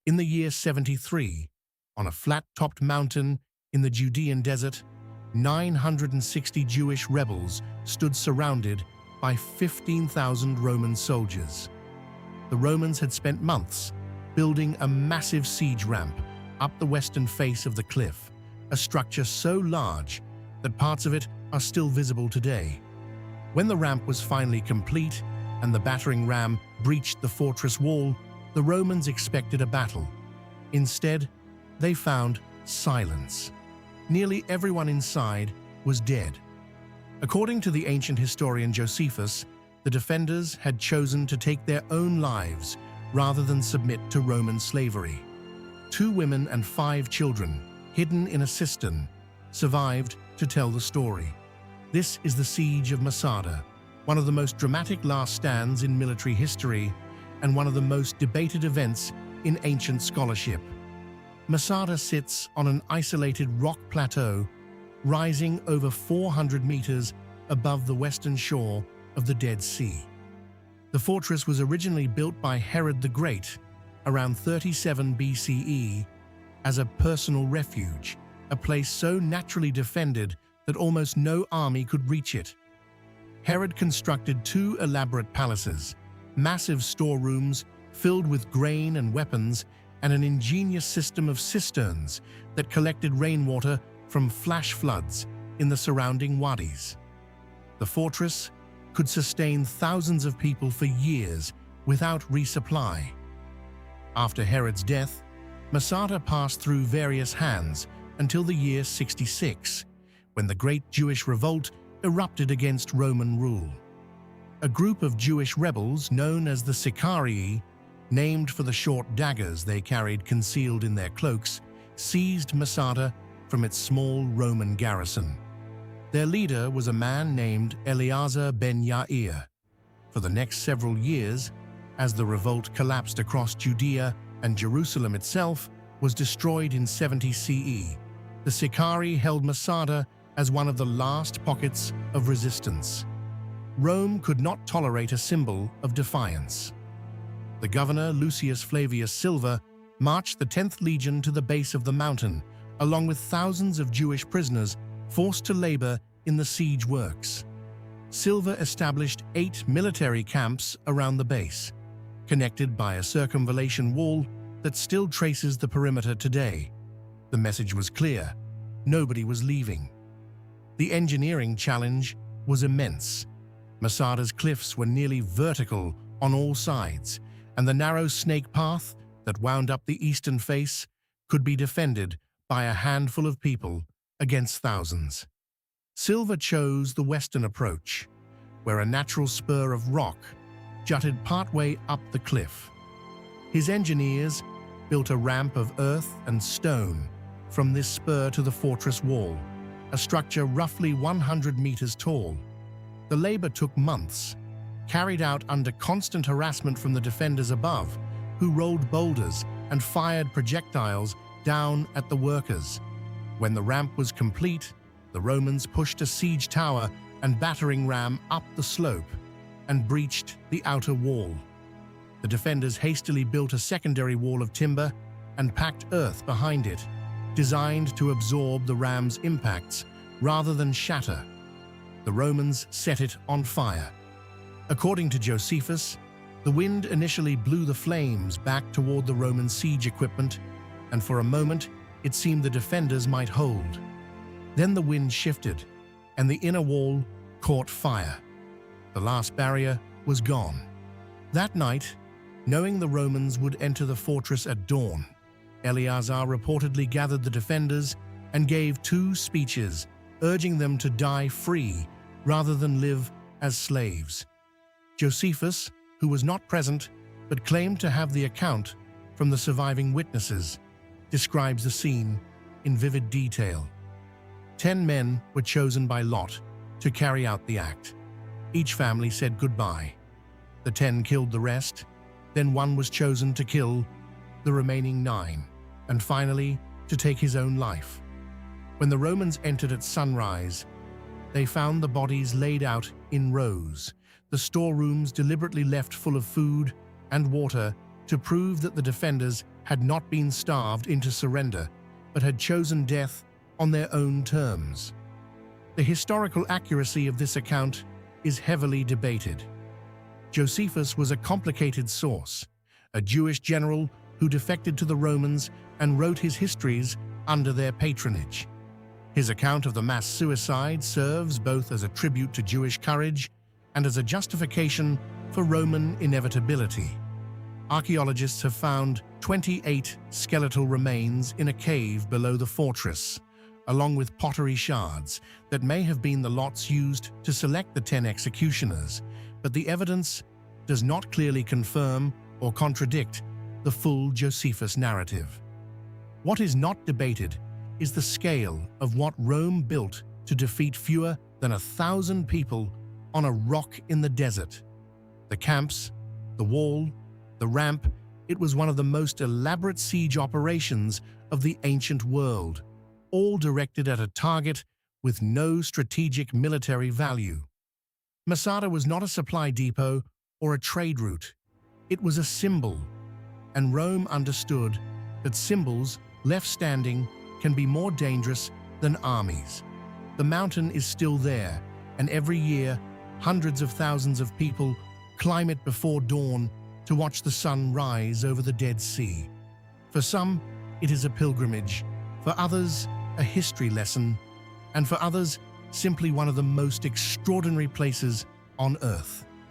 In the year 73, on a flat-topped mountain in the Judean desert, 960 Jewish rebels stood surrounded by 15,000 Roman soldiers. The Romans had spent months building a massive siege ramp up the western face of the cliff, a structure so large that parts of it are still visible today. When the ramp was finally complete and the battering ram breached the fortress wall, the Romans expected a battle. Instead, they found silence. Nearly everyone inside was dead. According to the ancient historian Josephus, the defenders had chosen to take their own lives rather than submit to Roman slavery. 2 women and 5 children, hidden in a cistern, survived to tell the story. This is the Siege of Masada, one of the most dramatic last stands in military history and one of the most debated events in ancient scholarship. Masada sits on an isolated rock plateau rising over 400 meters above the western shore of the Dead Sea. The fortress was originally built by Herod the Great around 37 BCE as a personal refuge, a place so naturally defended that almost no army could reach it. Herod constructed 2 elaborate palaces, massive storerooms filled with grain and weapons, and an ingenious system of cisterns that collected rainwater from flash floods in the surrounding wadis. The fortress could sustain thousands of people for years without resupply. After Herod's death, Masada passed through various hands until the year 66, when the Great Jewish Revolt erupted against Roman rule. A group of Jewish rebels known as the Sicarii, named for the short daggers they carried concealed in their cloaks, seized Masada from its small Roman garrison. Their leader was a man named Eleazar ben Yair. For the next several years, as the revolt collapsed across Judea and Jerusalem itself was destroyed in 70 CE, the Sicarii held Masada as one of the last pockets of resistance. Rome could not tolerate a symbol of defiance. The governor, Lucius Flavius Silva, marched the 10th Legion to the base of the mountain, along with thousands of Jewish prisoners forced to labor in the siege works. Silva established 8 military camps around the base, connected by a circumvallation wall that still traces the perimeter today. The message was clear: nobody was leaving. The engineering challenge was immense. Masada's cliffs were nearly vertical on all sides, and the narrow snake path that wound up the eastern face could be defended by a handful of people against thousands. Silva chose the western approach, where a natural spur of rock jutted partway up the cliff. His engineers built a ramp of earth and stone from this spur to the fortress wall, a structure roughly 100 meters tall. The labor took months, carried out under constant harassment from the defenders above, who rolled boulders and fired projectiles down at the workers. When the ramp was complete, the Romans pushed a siege tower and battering ram up the slope and breached the outer wall. The defenders hastily built a secondary wall of timber and packed earth behind it, designed to absorb the ram's impacts rather than shatter. The Romans set it on fire. According to Josephus, the wind initially blew the flames back toward the Roman siege equipment, and for a moment it seemed the defenders might hold. Then the wind shifted, and the inner wall caught fire. The last barrier was gone. That night, knowing the Romans would enter the fortress at dawn, Eleazar reportedly gathered the defenders and gave 2 speeches, urging them to die free rather than live as slaves. Josephus, who was not present but claimed to have the account from the surviving witnesses, describes the scene in vivid detail. 10 men were chosen by lot to carry out the act. Each family said goodbye. The 10 killed the rest, then one was chosen to kill the remaining 9, and finally to take his own life. When the Romans entered at sunrise, they found the bodies laid out in rows, the storerooms deliberately left full of food and water to prove that the defenders had not been starved into surrender, but had chosen death on their own terms. The historical accuracy of this account is heavily debated. Josephus was a complicated source, a Jewish general who defected to the Romans and wrote his histories under their patronage. His account of the mass suicide serves both as a tribute to Jewish courage and as a justification for Roman inevitability. Archaeologists have found 28 skeletal remains in a cave below the fortress, along with pottery shards that may have been the lots used to select the 10 executioners, but the evidence does not clearly confirm or contradict the full Josephus narrative. What is not debated is the scale of what Rome built to defeat fewer than 1,000 people on a rock in the desert. The camps, the wall, the ramp, it was one of the most elaborate siege operations of the ancient world, all directed at a target with no strategic military value. Masada was not a supply depot or a trade route. It was a symbol, and Rome understood that symbols left standing can be more dangerous than armies. The mountain is still there, and every year, hundreds of thousands of people climb it before dawn to watch the sun rise over the Dead Sea. For some, it is a pilgrimage. For others, a history lesson. And for others, simply one of the most extraordinary places on Earth.